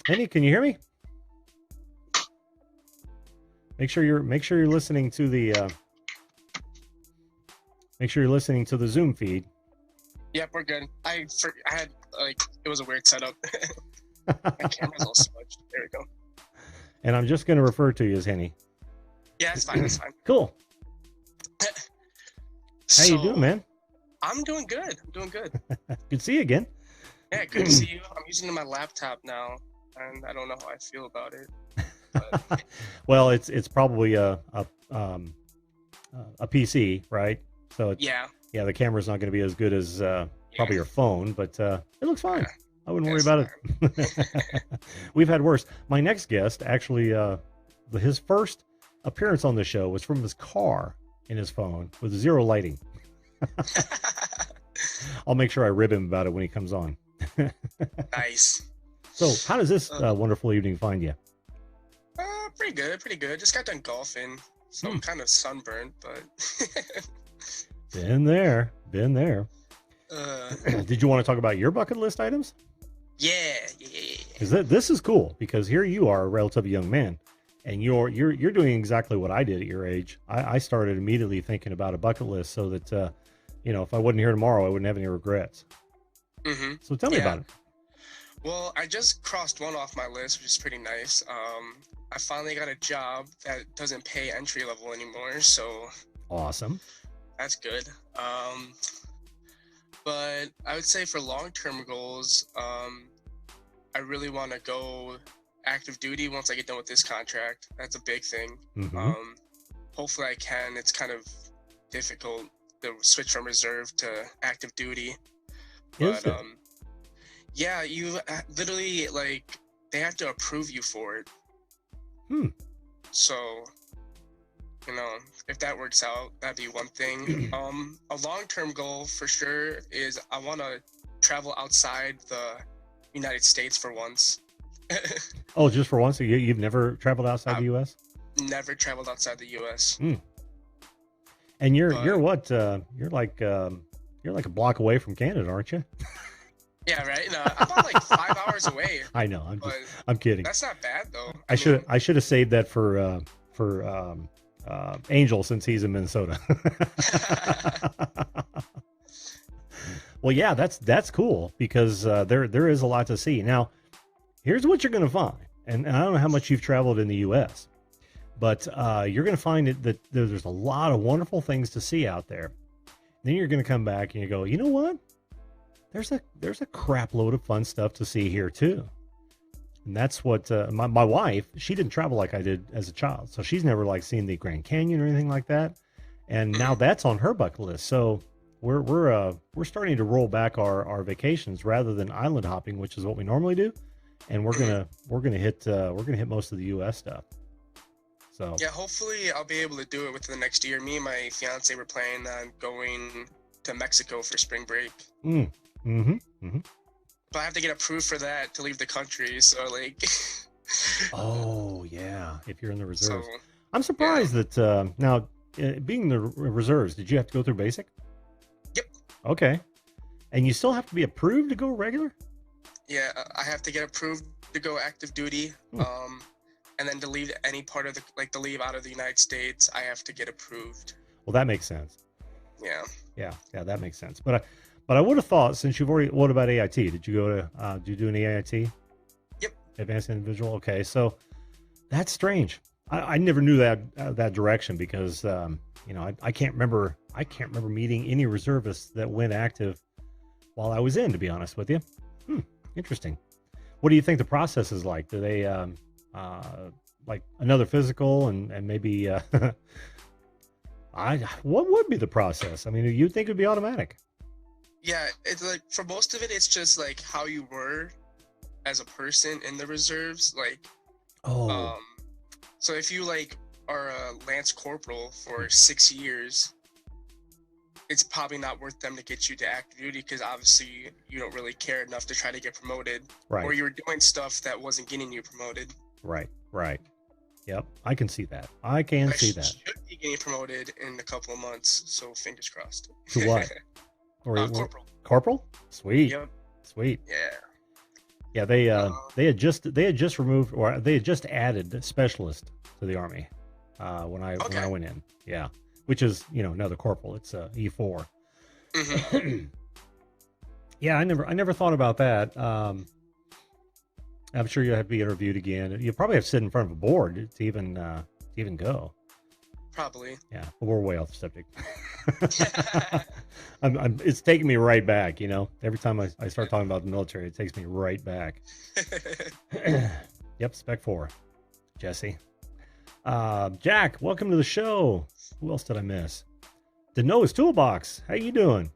Henny, can you hear me? Make sure you're listening to the Zoom feed. Yep, we're good. I had it was a weird setup. My camera's all smudged. There we go. And I'm just going to refer to you as Henny. Yeah, it's fine. It's fine. Cool. How you doing, man? I'm doing good. Good to see you again. Yeah, good to see you. I'm using my laptop now, and I don't know how I feel about it. But... Well, it's probably a PC, right? So yeah, the camera's not going to be as good as probably your phone, but it looks fine. Yeah. I wouldn't worry about it. We've had worse. My next guest, actually, his first appearance on the show was from his car in his phone with zero lighting. I'll make sure I rib him about it when he comes on. Nice. So how does this wonderful evening find you? Pretty good. Just got done golfing, so I'm kind of sunburned, but... Been there. Did you want to talk about your bucket list items? Yeah. Because this is cool, because here you are, a relatively young man, and you're doing exactly what I did at your age. I started immediately thinking about a bucket list so that if I wasn't here tomorrow, I wouldn't have any regrets. Mm-hmm. So tell me about it. Well, I just crossed one off my list, which is pretty nice. I finally got a job that doesn't pay entry level anymore, so awesome. That's good. But I would say for long-term goals, I really want to go active duty once I get done with this contract. That's a big thing. Mm-hmm. Hopefully I can. It's kind of difficult to switch from reserve to active duty. Is it? Yeah, you literally, they have to approve you for it. So, if that works out, that'd be one thing. A long-term goal for sure is I want to travel outside the United States for once. Oh, just for once? So you've never traveled outside the U.S.? Never traveled outside the U.S. And you're what? You're like a block away from Canada, aren't you? Yeah, right. No, I'm about 5 hours away. I know. I'm kidding. That's not bad though. I should have saved that for Angel, since he's in Minnesota. Well, yeah, that's cool, because there is a lot to see. Now, here's what you're going to find, and I don't know how much you've traveled in the U.S., but you're going to find that there's a lot of wonderful things to see out there. Then you're going to come back and you go, you know what? There's a crap load of fun stuff to see here too. And that's what my wife, she didn't travel like I did as a child. So she's never seen the Grand Canyon or anything like that. And now that's on her bucket list. So we're starting to roll back our vacations rather than island hopping, which is what we normally do. And we're gonna hit most of the US stuff. So yeah, hopefully I'll be able to do it within the next year. Me and my fiance were planning on going to Mexico for spring break. But I have to get approved for that to leave the country. So oh yeah, if you're in the reserves. So, I'm surprised that now being the reserves, did you have to go through basic? Yep. Okay. And you still have to be approved to go regular? Yeah, I have to get approved to go active duty. And then to leave any part of to leave out of the United States, I have to get approved. Well, that makes sense. Yeah, that makes sense. But I would have thought, since you've already, what about AIT? Did you go to, did you do an AIT? Yep. Advanced Individual. Okay. So that's strange. I never knew that direction, because, I can't remember meeting any reservists that went active while I was in, to be honest with you. Interesting. What do you think the process is like? Do they, like another physical and maybe, what would be the process? I mean, you'd think it'd be automatic. Yeah, it's for most of it, it's just how you were as a person in the reserves. So if you are a Lance Corporal for 6 years, it's probably not worth them to get you to active duty, because obviously you don't really care enough to try to get promoted. Right. Or you were doing stuff that wasn't getting you promoted. Right. Yep, I can see that. I should be getting promoted in a couple of months, so fingers crossed. To what? Corporal. Corporal? Sweet. Yep. Sweet. Yeah. Yeah, they had just removed, or they had just added specialist to the Army when I Okay. went in. Yeah, which is another corporal. It's E4. Hmm. Yeah, I never thought about that. I'm sure you have to be interviewed again. You probably have to sit in front of a board to even go. Probably. Yeah, but we're way off the subject. It's taking me right back. Every time I start talking about the military, it takes me right back. Yep, Spec 4, Jesse. Jack, welcome to the show. Who else did I miss? Deno's Toolbox. How you doing?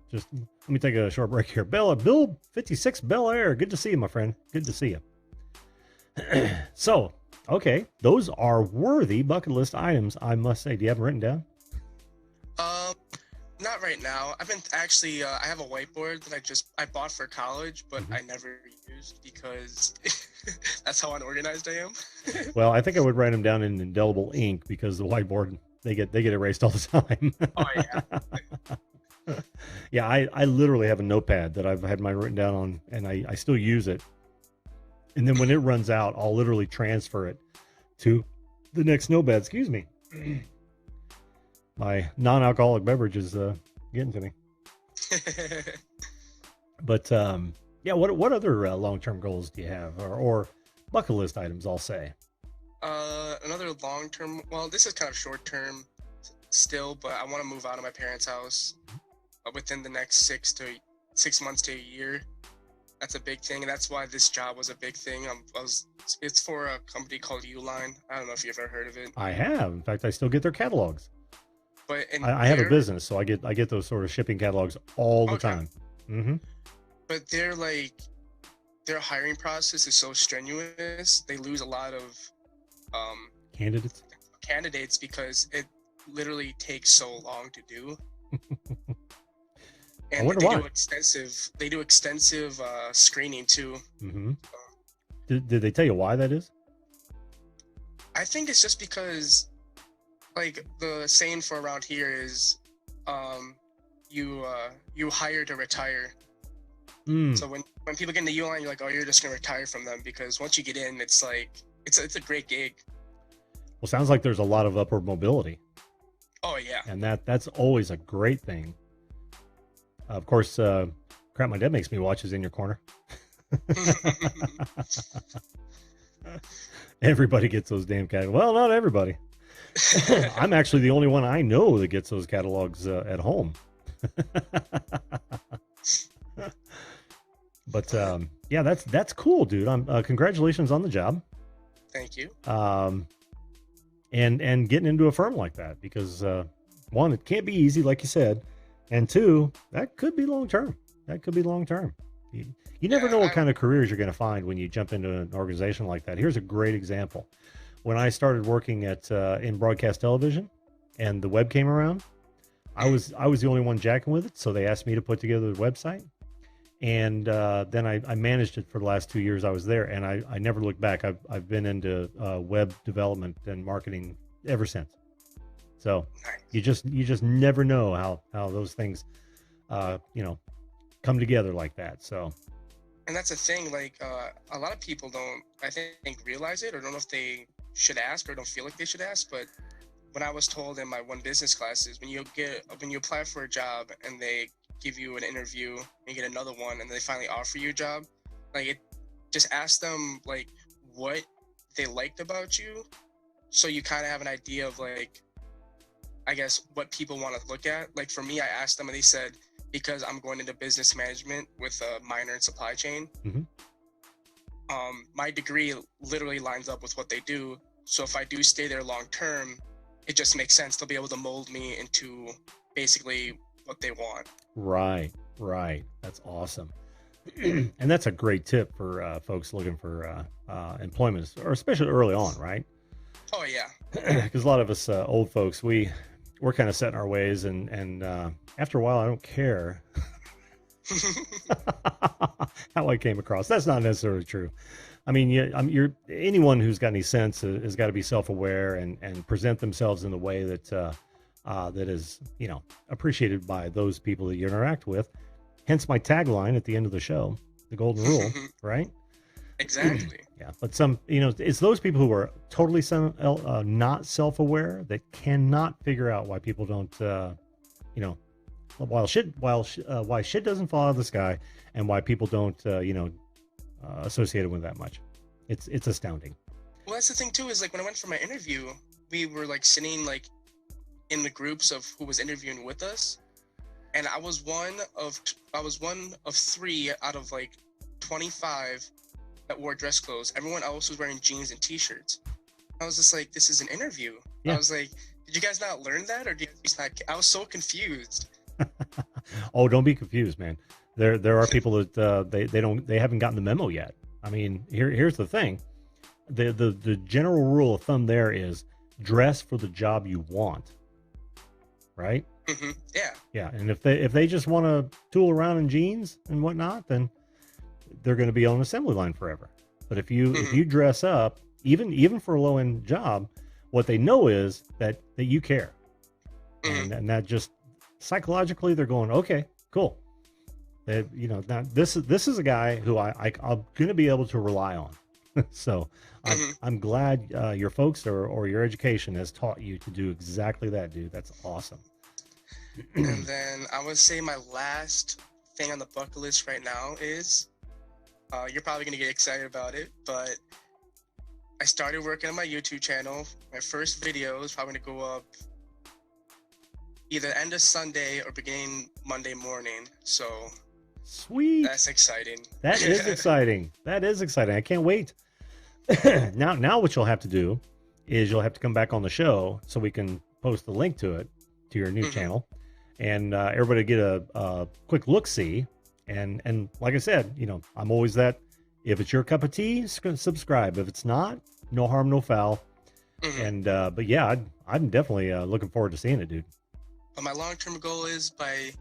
Just let me take a short break here. Bill 56 Bel Air. Good to see you, my friend. Good to see you. So, okay, those are worthy bucket list items, I must say. Do you have them written down? Not right now. I've been actually. I have a whiteboard that I bought for college, but I never used because that's how unorganized I am. Well, I think I would write them down in indelible ink because the whiteboard they get erased all the time. Oh yeah. Yeah, I literally have a notepad that I've had mine written down on, and I still use it. And then when it runs out, I'll literally transfer it to the next notepad. Excuse me. My non-alcoholic beverage is getting to me. But yeah, what other long-term goals do you have, or bucket list items? I'll say. Another long-term. Well, this is kind of short-term still, but I want to move out of my parents' house within the next 6 months to a year. That's a big thing, and that's why this job was a big thing. It's for a company called Uline. I don't know if you've ever heard of it. I have. In fact, I still get their catalogs. But I have a business, so I get those sort of shipping catalogs all the time. Mm-hmm. But their hiring process is so strenuous. They lose a lot of candidates because it literally takes so long to do. And they do extensive screening too. Mm-hmm. Did they tell you why that is? I think it's just because, like, the saying for around here is, you hire to retire. So when people get in the U line, you're like, oh, you're just gonna retire from them, because once you get in, it's like it's a great gig. Well, sounds like there's a lot of upward mobility. Oh yeah. And that's always a great thing. Of course, crap my dad makes me watch is in your corner. Everybody gets those damn catalogs. Well, not everybody. I'm actually the only one I know that gets those catalogs at home. But yeah, that's cool, dude. Congratulations on the job. Thank you. And getting into a firm like that, because one, it can't be easy, like you said, and two, that could be long term. You never know what kind of careers you're going to find when you jump into an organization like that. Here's a great example. When I started working in broadcast television, and the web came around, I was the only one jacking with it, so they asked me to put together the website, and then I managed it for the last 2 years I was there, and I never looked back. I've been into web development and marketing ever since. So you just never know how those things come together like that. So. And that's the thing, like, a lot of people don't, I think, realize it, or don't know if they should ask, or don't feel like they should ask. But when I was told in my one business classes, when you apply for a job and they give you an interview and you get another one and they finally offer you a job, like, just ask them, like, what they liked about you, so you kind of have an idea of, like, I guess, what people want to look at. Like, for me, I asked them and they said, because I'm going into business management with a minor in supply chain. Mm-hmm. My degree literally lines up with what they do. So if I do stay there long term, it just makes sense. They'll be able to mold me into basically what they want. Right. That's awesome. And that's a great tip for folks looking for employment, or especially early on, right? Oh yeah. Because a lot of us old folks, we're kind of set in our ways, and after a while, I don't care how I came across. That's not necessarily true. I mean, anyone who's got any sense has got to be self-aware and present themselves in the way that is, appreciated by those people that you interact with. Hence my tagline at the end of the show: the golden rule, right? Exactly. Yeah, but some, it's those people who are totally not self-aware that cannot figure out why people don't, why shit doesn't fall out of the sky, and why people don't, associate it with that much. It's astounding. Well, that's the thing too. Is like when I went for my interview, we were like sitting like in the groups of who was interviewing with us, and I was one of 3 out of like 25 that wore dress clothes. Everyone else was wearing jeans and t-shirts. I was just like, this is an interview. Yeah. I was like, did you guys not learn that, or did you guys not? I was so confused. Oh, don't be confused, man. There are people that they haven't gotten the memo yet. I mean, here's the thing. The general rule of thumb there is dress for the job you want. Right? Mm-hmm. Yeah. Yeah, and if they just want to tool around in jeans and whatnot, then they're going to be on an assembly line forever. But if you dress up, even for a low end job, what they know is that you care, and that just psychologically they're going, okay, cool. Now this is a guy who I'm going to be able to rely on. So I'm glad your folks or your education has taught you to do exactly that, dude. That's awesome. And then I would say my last thing on the bucket list right now is, you're probably going to get excited about it, but I started working on my YouTube channel. My first video is probably going to go up either end of Sunday or beginning Monday morning. So sweet. That's exciting. That is exciting. That is exciting. I can't wait. Now what you'll have to do is you'll have to come back on the show so we can post the link to it, to your new channel, and everybody get a quick look-see. And like I said, I'm always that. If it's your cup of tea, subscribe. If it's not, no harm, no foul. And but yeah, I'm definitely looking forward to seeing it, dude. But my long-term goal is by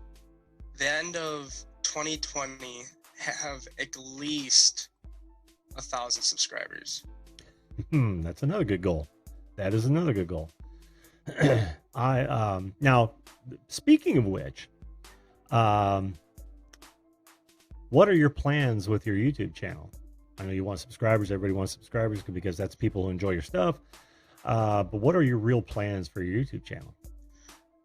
the end of 2020 have at least 1,000 subscribers. That's another good goal. That is another good goal. Now, speaking of which, what are your plans with your YouTube channel? I know you want subscribers. Everybody wants subscribers because that's people who enjoy your stuff. But what are your real plans for your YouTube channel?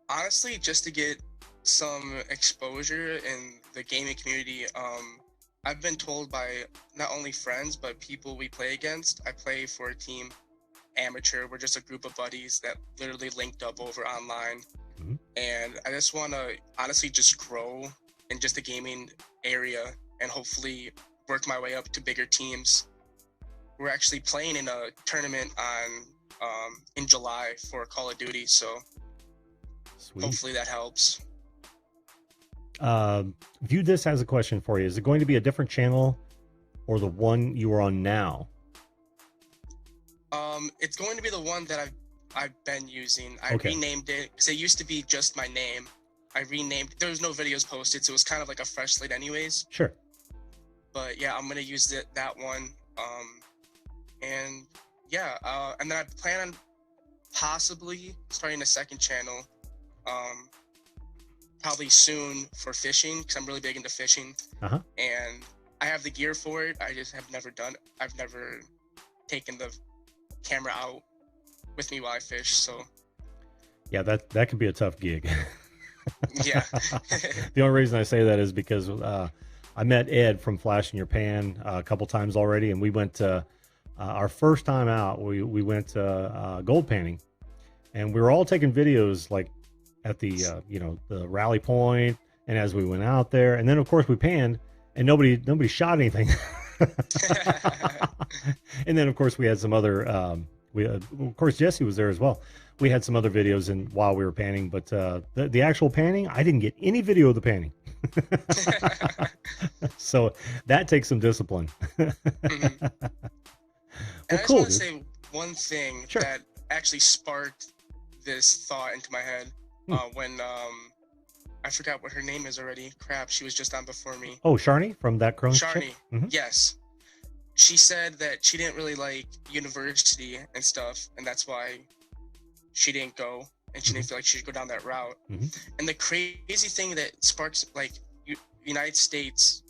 Honestly, just to get some exposure in the gaming community. I've been told by not only friends, but people we play against. I play for a team, Amateur. We're just a group of buddies that literally linked up over online. And I just want to honestly just grow in just the gaming area and hopefully work my way up to bigger teams. We're actually playing in a tournament in July for Call of Duty, so sweet. Hopefully that helps. View this as a question for you. Is it going to be a different channel or the one you are on now? It's going to be the one that I've been using. I renamed it because it used to be just my name. I renamed. There was no videos posted, so it was kind of like a fresh slate, anyways. Sure. But yeah, I'm gonna use that one. And yeah, and then I plan on possibly starting a second channel. Probably soon for fishing because I'm really big into fishing. And I have the gear for it. I just have never done it. I've never taken the camera out with me while I fish. So yeah, that could be a tough gig. Yeah. The only reason I say that is because I met Ed from Flash in Your Pan a couple times already, and we went to our first time out. We went to gold panning, and we were all taking videos like at the the rally point, and as we went out there, and then of course we panned, and nobody shot anything. And then of course we had some other of course Jesse was there as well. We had some other videos in while we were panning, but the actual panning, I didn't get any video of the panning. So that takes some discipline. Well, I just want to say one thing that actually sparked this thought into my head when I forgot what her name is already. Crap, she was just on before me. Oh, Sharni from that Crohn's Sharni, yes. She said that she didn't really like university and stuff, and that's why she didn't go, and she didn't feel like she should go down that route. And the crazy thing that sparks, like, United States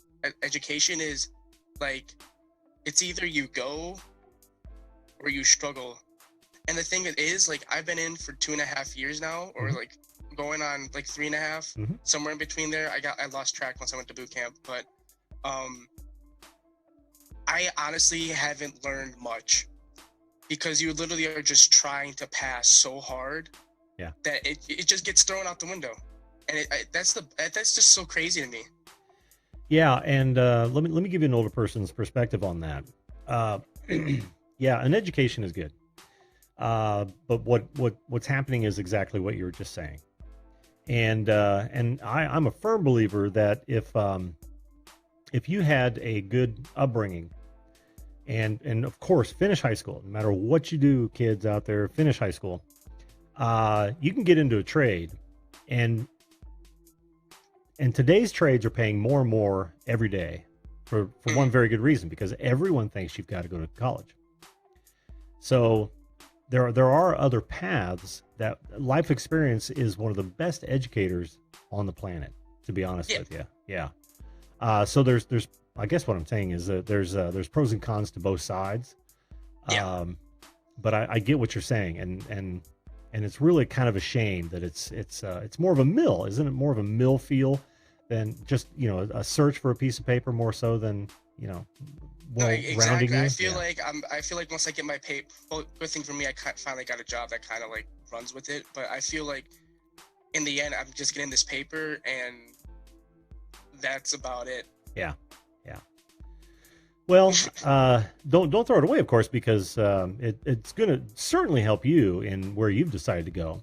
education is like, it's either you go or you struggle. And the thing is, like, I've been in for 2.5 years now, or like going on like 3.5, somewhere in between there. I lost track once I went to boot camp, but I honestly haven't learned much, because you literally are just trying to pass so hard that it just gets thrown out the window, and that's just so crazy to me. Yeah, and let me give you an older person's perspective on that. Yeah, an education is good, but what's happening is exactly what you were just saying, and I'm a firm believer that if you had a good upbringing, and of course finish high school, no matter what you do, kids out there, finish high school, you can get into a trade, and today's trades are paying more and more every day for one very good reason, because everyone thinks you've got to go to college. So there are other paths. That life experience is one of the best educators on the planet, to be honest with you. Yeah. So there's I guess what I'm saying is that there's pros and cons to both sides. But I get what you're saying, and it's really kind of a shame that it's more of a mill, isn't it? More of a mill feel than just, a search for a piece of paper, more so than, rounding you. I feel like once I get my paper, good thing for me, I finally got a job that kind of like runs with it. But I feel like in the end, I'm just getting this paper, and that's about it. Yeah. Well, don't throw it away, of course, because it's going to certainly help you in where you've decided to go.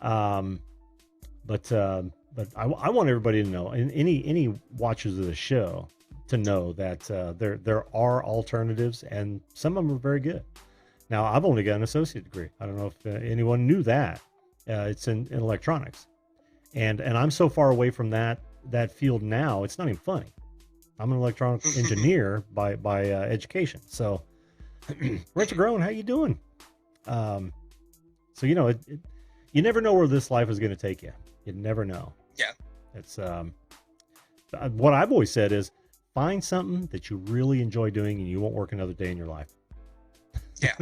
But I want everybody to know, and any watchers of the show to know that there are alternatives, and some of them are very good. Now, I've only got an associate degree. I don't know if anyone knew that. It's in electronics, and I'm so far away from that field now, it's not even funny. I'm an electronic engineer by education. So, Richard Grown, how you doing? So you never know where this life is going to take you. You never know. Yeah. It's what I've always said is, find something that you really enjoy doing, and you won't work another day in your life. Yeah.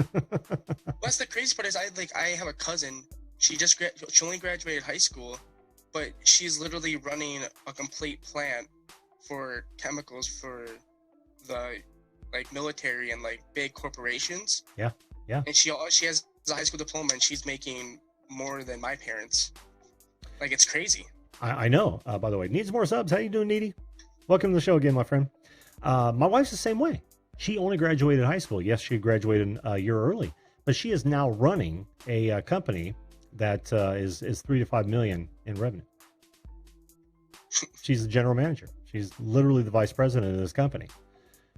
What's the crazy part is, I have a cousin. She only graduated high school, but she's literally running a complete plant for chemicals for the military and big corporations. Yeah. And she has a high school diploma, and she's making more than my parents. It's crazy. I know. By the way, needs more subs. How you doing, Needy? Welcome to the show again, my friend. My wife's the same way. She only graduated high school. Yes, she graduated a year early, but she is now running a company that is 3 to 5 million in revenue. She's the general manager. She's literally the vice president of this company.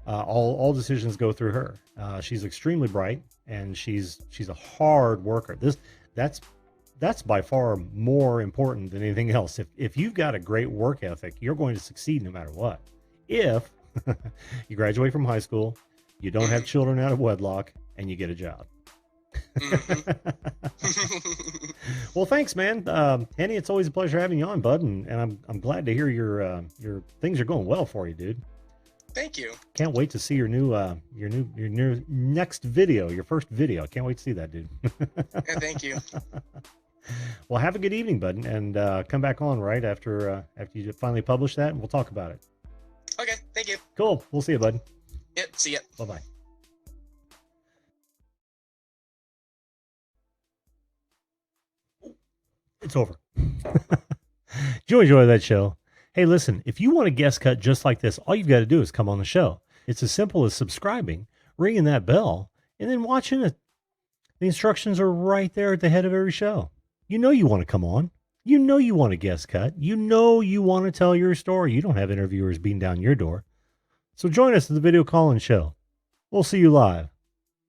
All decisions go through her. She's extremely bright, and she's a hard worker. That's by far more important than anything else. If you've got a great work ethic, you're going to succeed no matter what. If you graduate from high school, you don't have children out of wedlock, and you get a job. Well, thanks, man. Henny, it's always a pleasure having you on, bud, and I'm glad to hear your things are going well for you, dude. Thank you. Can't wait to see your new next video, your first video. Can't wait to see that, dude. Yeah, thank you. Well, have a good evening, bud, and come back on right after you finally publish that, and we'll talk about it. Okay, thank you. Cool. We'll see you, bud. Yep, see ya. Bye-bye. It's over. Did you enjoy that show? Hey, listen, if you want a guest cut just like this, all you've got to do is come on the show. It's as simple as subscribing, ringing that bell, and then watching it. The instructions are right there at the head of every show. You know you want to come on. You know you want a guest cut. You know you want to tell your story. You don't have interviewers beating down your door. So join us at the video call-in show. We'll see you live.